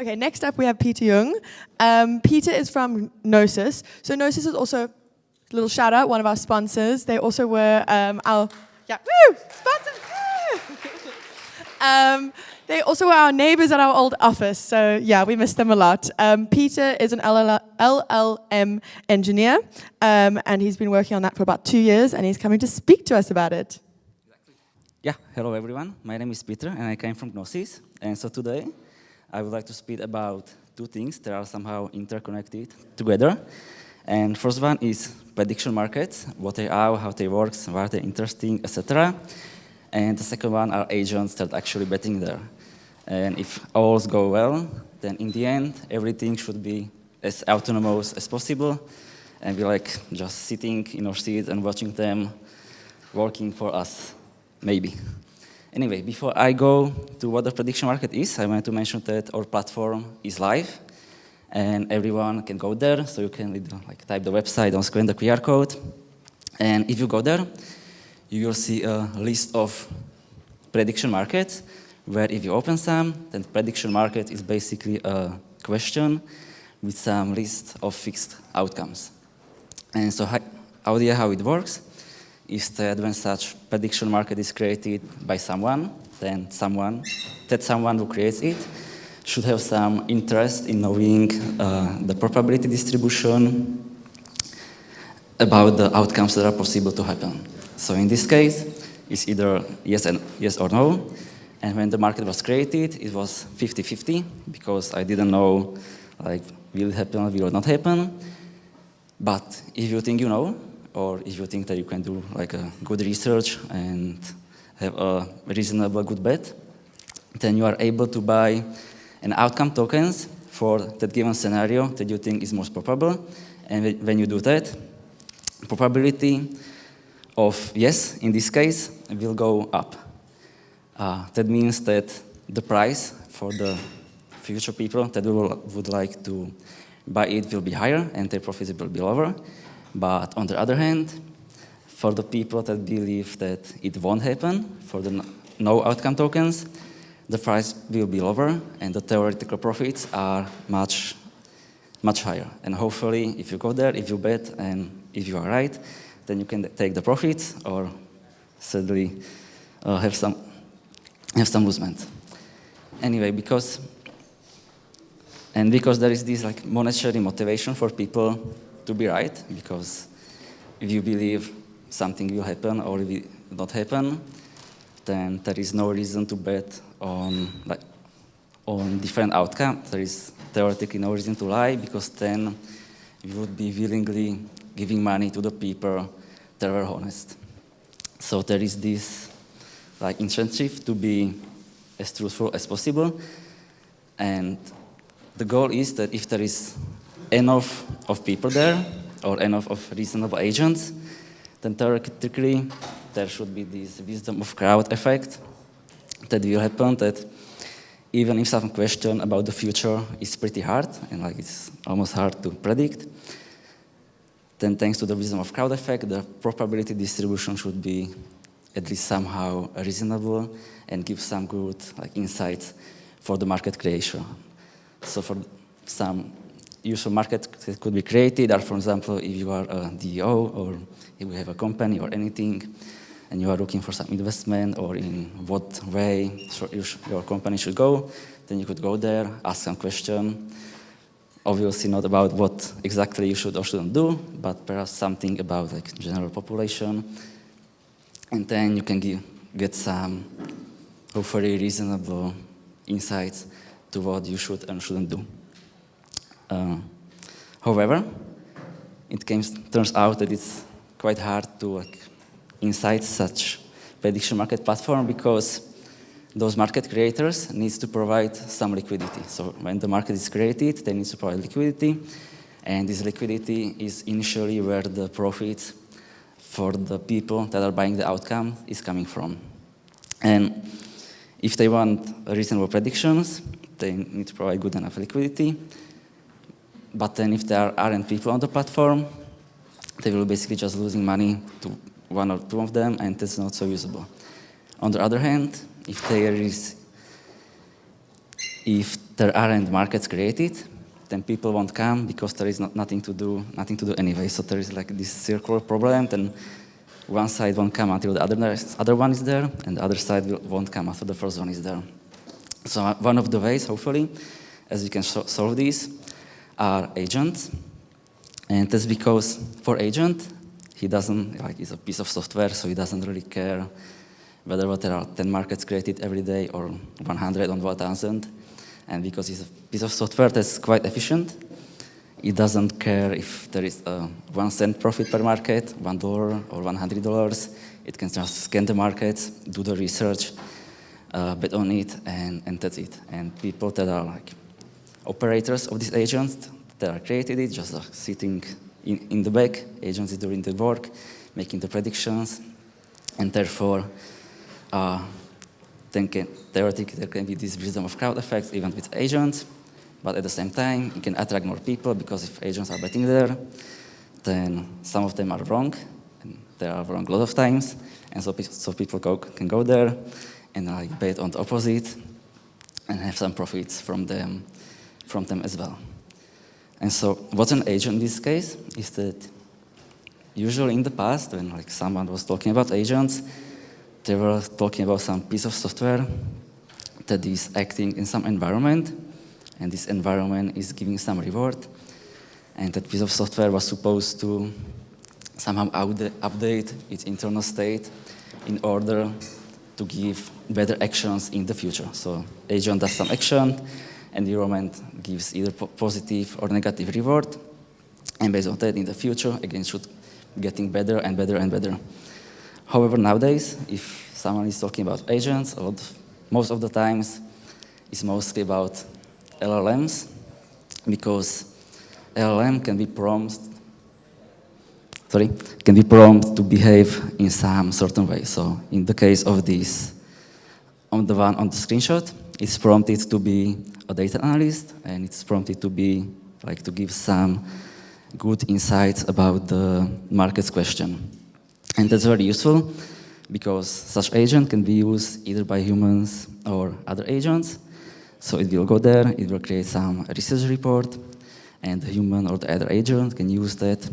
Okay, next up we have Peter Jung. Peter is from Gnosis. So Gnosis is also, a little shout out, one of our sponsors. They also were sponsors! They also were our neighbors at our old office. So yeah, we miss them a lot. Peter is an LLM engineer, and he's been working on that for about 2 years, and he's coming to speak to us about it. Yeah, hello everyone. My name is Peter, and I came from Gnosis. And so today, I would like to speak about two things that are somehow interconnected together. And first one is prediction markets, what they are, how they work, why they're interesting, etc. And the second one are agents that are actually betting there. And if all go well, then in the end, everything should be as autonomous as possible. And we're like just sitting in our seats and watching them working for us, maybe. Anyway, before I go to what the prediction market is, I want to mention that our platform is live, and everyone can go there. So you can type the website on screen, the QR code. And if you go there, you will see a list of prediction markets, where if you open some, then prediction market is basically a question with some list of fixed outcomes. And so idea how it works is that when such prediction market is created by someone, then that someone who creates it should have some interest in knowing the probability distribution about the outcomes that are possible to happen. So in this case, it's either yes or no. And when the market was created, it was 50-50, because I didn't know, will it happen or will it not happen. But if you think you know, or if you think that you can do a good research and have a reasonable good bet, then you are able to buy an outcome tokens for that given scenario that you think is most probable. And when you do that, probability of yes, in this case, will go up. That means that the price for the future people that would like to buy it will be higher, and their profits will be lower. But on the other hand, for the people that believe that it won't happen, for the no outcome tokens, the price will be lower, and the theoretical profits are much higher. And hopefully, if you go there, if you bet, and if you are right, then you can take the profits, or sadly have some losement. Anyway, because there is this monetary motivation for people to be right, because if you believe something will happen or it will not happen, then there is no reason to bet on different outcomes. There is theoretically no reason to lie, because then you would be willingly giving money to the people that were honest. So there is this incentive to be as truthful as possible, and the goal is that if there is enough of people there, or enough of reasonable agents, then theoretically there should be this wisdom of crowd effect that will happen, that even if some question about the future is pretty hard, and it's almost hard to predict, then thanks to the wisdom of crowd effect, the probability distribution should be at least somehow reasonable and give some good insights for the market creation. So for some useful market that could be created are, for example, if you are a DEO, or if you have a company or anything, and you are looking for some investment, or in what way your company should go, then you could go there, ask some question, obviously not about what exactly you should or shouldn't do, but perhaps something about general population, and then you can get some hopefully reasonable insights to what you should and shouldn't do. However, it turns out that it's quite hard to inside such prediction market platform, because those market creators need to provide some liquidity. So when the market is created, they need to provide liquidity, and this liquidity is initially where the profits for the people that are buying the outcome is coming from. And if they want reasonable predictions, they need to provide good enough liquidity. But then if there aren't people on the platform, they will basically just losing money to one or two of them, and that's not so usable. On the other hand, if there aren't markets created, then people won't come because there is nothing to do anyway. So there is like this circular problem, then one side won't come until the other one is there, and the other side won't come after the first one is there. So one of the ways, hopefully, as we can solve this, are agents. And that's because for agent, he doesn't, like, it's a piece of software, so he doesn't really care whether there are 10 markets created every day or 100 or 1,000. And because it's a piece of software that's quite efficient, it doesn't care if there is a 1 cent profit per market, $1 or $100. It can just scan the markets, do the research, bet on it, and that's it. And people that are like operators of these agents that are created it, just sitting in the back, agents is doing the work, making the predictions, and therefore, theoretically, there can be this wisdom of crowd effects even with agents, but at the same time, you can attract more people because if agents are betting there, then some of them are wrong, and they are wrong a lot of times, and so people can go there and like bet on the opposite and have some profits from them as well. And so what's an agent in this case is that usually in the past, when like someone was talking about agents, they were talking about some piece of software that is acting in some environment, and this environment is giving some reward, and that piece of software was supposed to somehow update its internal state in order to give better actions in the future. So agent does some action, environment gives either positive or negative reward, and based on that, in the future, again, should be getting better and better and better. However, nowadays, if someone is talking about agents, most of the times, it's mostly about LLMs, because LLM can be programmed to behave in some certain way. So in the case of this, on the one on the screenshot, it's prompted to be a data analyst, and it's prompted to be like to give some good insights about the market's question. And that's very useful because such agent can be used either by humans or other agents. So it will go there, it will create some research report, and the human or the other agent can use that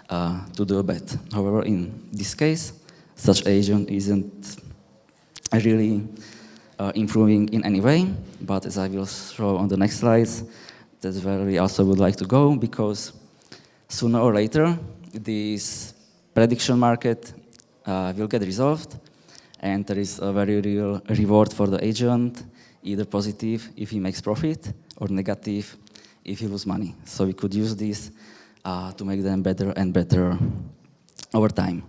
to do a bet. However, in this case, such agent isn't really improving in any way, but as I will show on the next slides, that's where we also would like to go, because sooner or later, this prediction market will get resolved, and there is a very real reward for the agent, either positive if he makes profit, or negative if he loses money. So we could use this to make them better and better over time.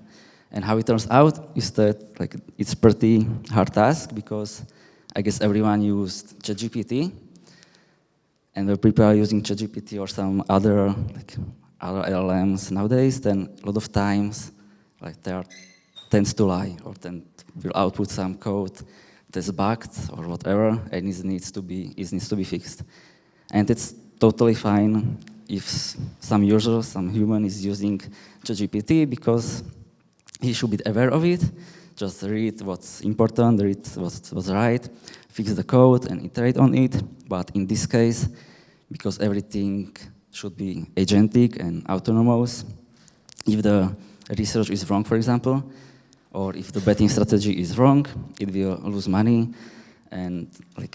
And how it turns out is that it's pretty hard task, because I guess everyone used ChatGPT, and when people are using ChatGPT or some other LLMs nowadays, then a lot of times they tends to lie, or will output some code that's bugged or whatever, and it needs to be fixed. And it's totally fine if some user, some human is using ChatGPT, because he should be aware of it, just read what's important, read what's right, fix the code and iterate on it. But in this case, because everything should be agentic and autonomous, if the research is wrong, for example, or if the betting strategy is wrong, it will lose money, and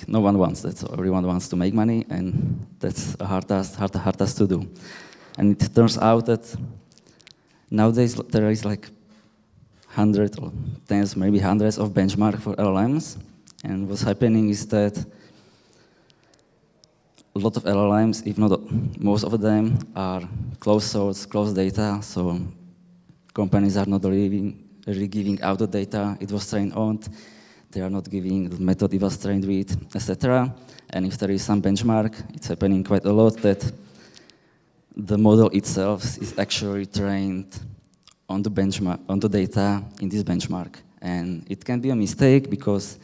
no one wants that. So everyone wants to make money, and that's a hard task to do. And it turns out that nowadays there is hundreds or tens, maybe hundreds of benchmarks for LLMs, and what's happening is that a lot of LLMs, if not most of them, are closed source, closed data, so companies are not really giving out the data it was trained on. They are not giving the method it was trained with, etc. And if there is some benchmark, it's happening quite a lot that the model itself is actually trained on the benchmark, on the data in this benchmark. And it can be a mistake, because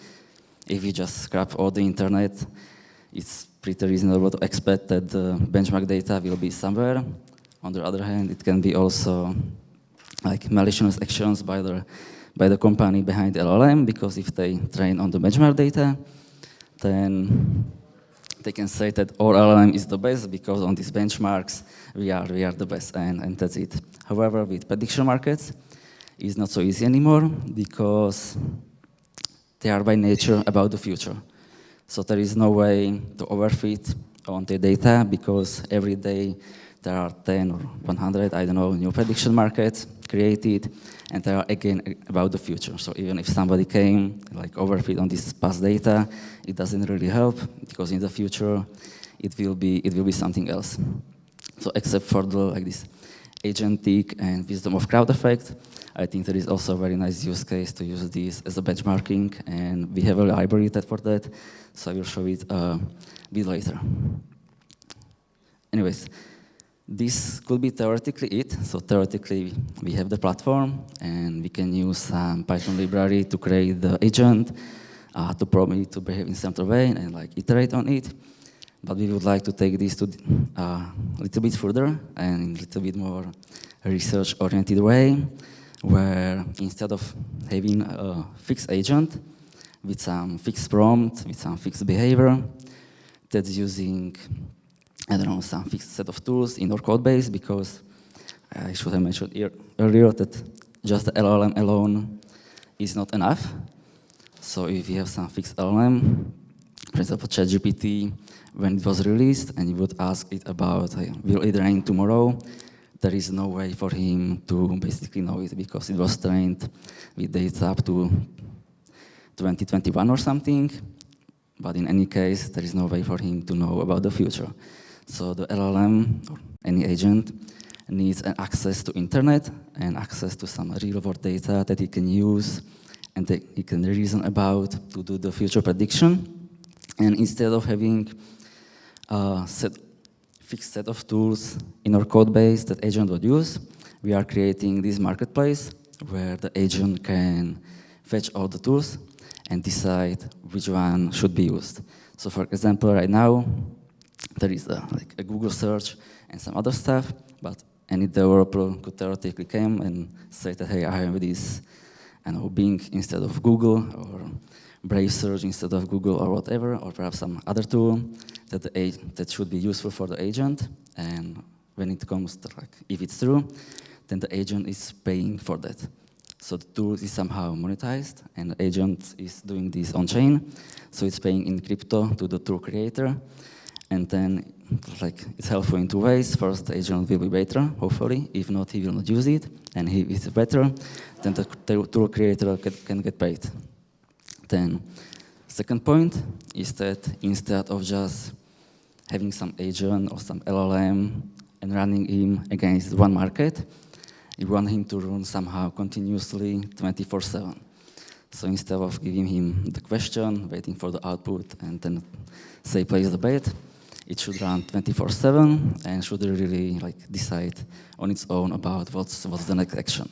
if you just scrap all the internet, it's pretty reasonable to expect that the benchmark data will be somewhere. On the other hand, it can be also malicious actions by the company behind the LLM, because if they train on the benchmark data, then they can say that our LLM is the best because on these benchmarks, we are the best, and that's it. However, with prediction markets, it's not so easy anymore because they are by nature about the future. So there is no way to overfit on the data because every day there are 10 or 100, I don't know, new prediction markets created, and they are again about the future. So even if somebody came, like overfit on this past data, it doesn't really help because in the future it will be something else. So except for the like this agentic and wisdom of crowd effect, I think there is also a very nice use case to use this as a benchmarking, and we have a library for that, so I will show it a bit later. Anyways, this could be theoretically it. So theoretically, we have the platform, and we can use some Python library to create the agent, to program it to behave in a certain way, and like iterate on it. But we would like to take this to a little bit further and in a little bit more research-oriented way, where instead of having a fixed agent with some fixed prompt, with some fixed behavior, that's using, I don't know, some fixed set of tools in our code base, because I should have mentioned earlier that just the LLM alone is not enough. So if you have some fixed LLM, for example, ChatGPT, when it was released, and you would ask it about, will it rain tomorrow? There is no way for him to basically know it because it was trained with data up to 2021 or something. But in any case, there is no way for him to know about the future. So the LLM, or any agent, needs an access to internet and access to some real-world data that he can use and that he can reason about to do the future prediction. And instead of having a fixed set of tools in our code base that agent would use, we are creating this marketplace where the agent can fetch all the tools and decide which one should be used. So for example, right now, there is like a Google search and some other stuff, but any developer could theoretically come and say that, hey, I have this, I know, Bing instead of Google, or Brave Search instead of Google, or whatever, or perhaps some other tool that should be useful for the agent. And when it comes to, like, if it's true, then the agent is paying for that. So the tool is somehow monetized, and the agent is doing this on-chain. So it's paying in crypto to the tool creator. And then, like, it's helpful in two ways. First, the agent will be better, hopefully. If not, he will not use it. And if it's better, then the tool creator can get paid. Then, second point is that instead of just having some agent or some LLM and running him against one market, you want him to run somehow continuously 24/7. So instead of giving him the question, waiting for the output, and then say place the bet, it should run 24/7 and should really like decide on its own about what's the next action.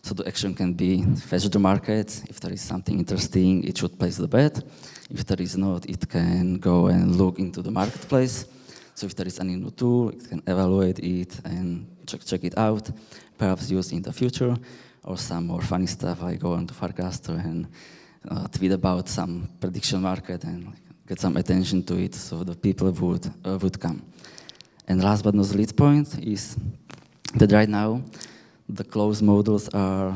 So the action can be fetch the market. If there is something interesting, it should place the bet. If there is not, it can go and look into the marketplace. So if there is any new tool, it can evaluate it and check it out, perhaps use in the future, or some more funny stuff like go on to Farcaster and tweet about some prediction market and get some attention to it so the people would come. And last but not least point is that right now the closed models are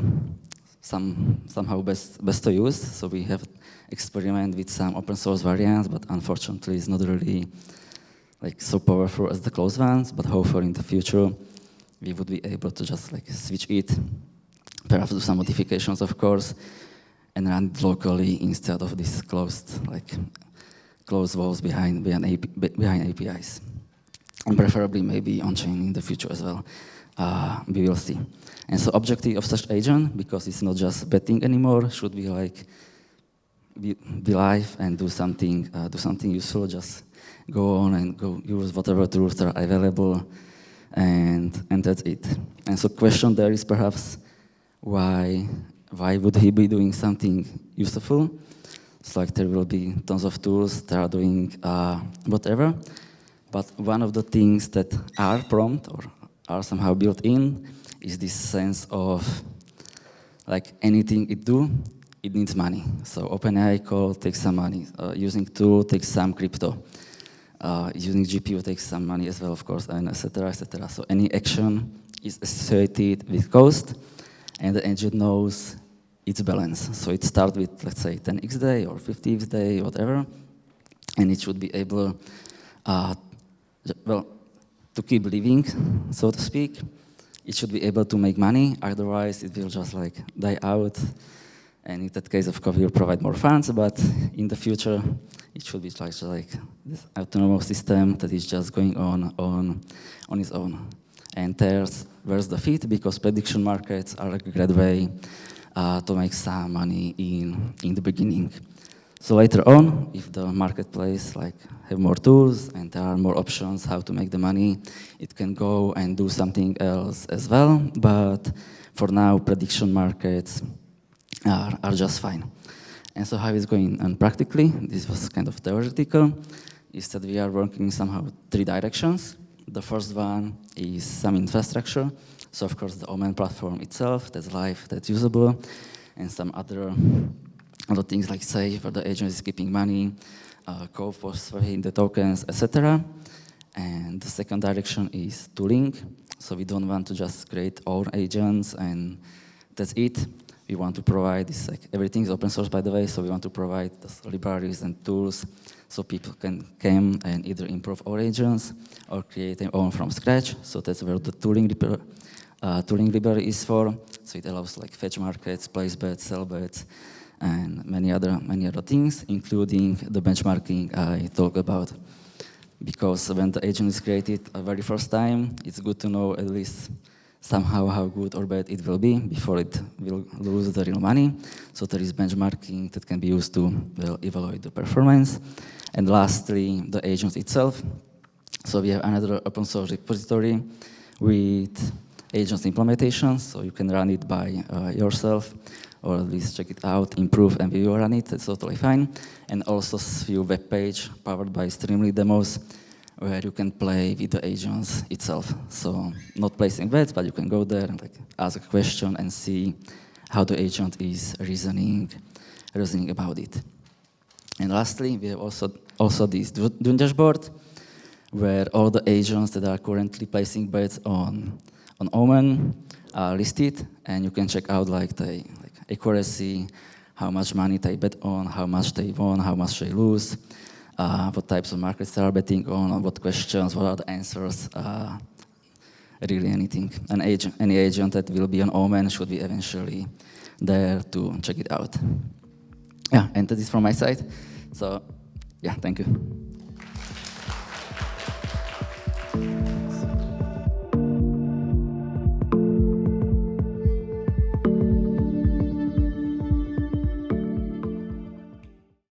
somehow best to use. So we have experiment with some open source variants, but unfortunately it's not really like so powerful as the closed ones. But hopefully in the future we would be able to just like switch it, perhaps do some modifications, of course, and run it locally instead of this closed walls behind APIs, and preferably maybe on-chain in the future as well. We will see. And so objective of such agent, because it's not just betting anymore, should be like be live and do something useful. Just go on and go use whatever tools are available, and that's it. And so question there is perhaps why would he be doing something useful? It's like there will be tons of tools that are doing whatever, but one of the things that are prompt or are somehow built in is this sense of like anything it do, it needs money. So OpenAI code takes some money, using tool takes some crypto. Using GPU takes some money as well, of course, and etc., etc. So any action is associated with cost, and the engine knows its balance. So it starts with, let's say, 10x day or 50x day, whatever, and it should be able, well, to keep living, so to speak. It should be able to make money, otherwise it will just like die out. And in that case, of course, we will provide more funds, but in the future, it should be like this autonomous system that is just going on its own. And where's the fit? Because prediction markets are a great way to make some money in the beginning. So later on, if the marketplace have more tools and there are more options how to make the money, it can go and do something else as well. But for now, prediction markets are just fine. And so how it's going on practically, this was kind of theoretical, is that we are working in somehow 3 directions. The first one is some infrastructure. So of course the Omen platform itself, that's live, that's usable, and some other things like safe, where the agent is keeping money, code for swaying the tokens, etc. And the second direction is tooling. So we don't want to just create our agents and that's it. We want to provide this, everything is open source, by the way, so we want to provide the libraries and tools so people can come and either improve our agents or create their own from scratch. So that's where the tooling library is for. So it allows fetch markets, place bets, sell bets, and many other things, including the benchmarking I talked about. Because when the agent is created the very first time, it's good to know at least somehow how good or bad it will be before it will lose the real money. So there is benchmarking that can be used to evaluate the performance. And lastly, the agent itself. So we have another open source repository with agents implementation, so you can run it by yourself, or at least check it out, improve, and you run it. It's totally fine. And also a few web page powered by Streamlit demos, where you can play with the agents itself. So not placing bets, but you can go there and ask a question and see how the agent is reasoning about it. And lastly, we have also this Dune dashboard, where all the agents that are currently placing bets on Omen are listed, and you can check out the accuracy, how much money they bet on, how much they won, how much they lose, what types of markets they are betting on what questions, what are the answers, really anything. Any agent that will be on Omen should be eventually there to check it out. Yeah, and that is from my side. So, yeah, thank you.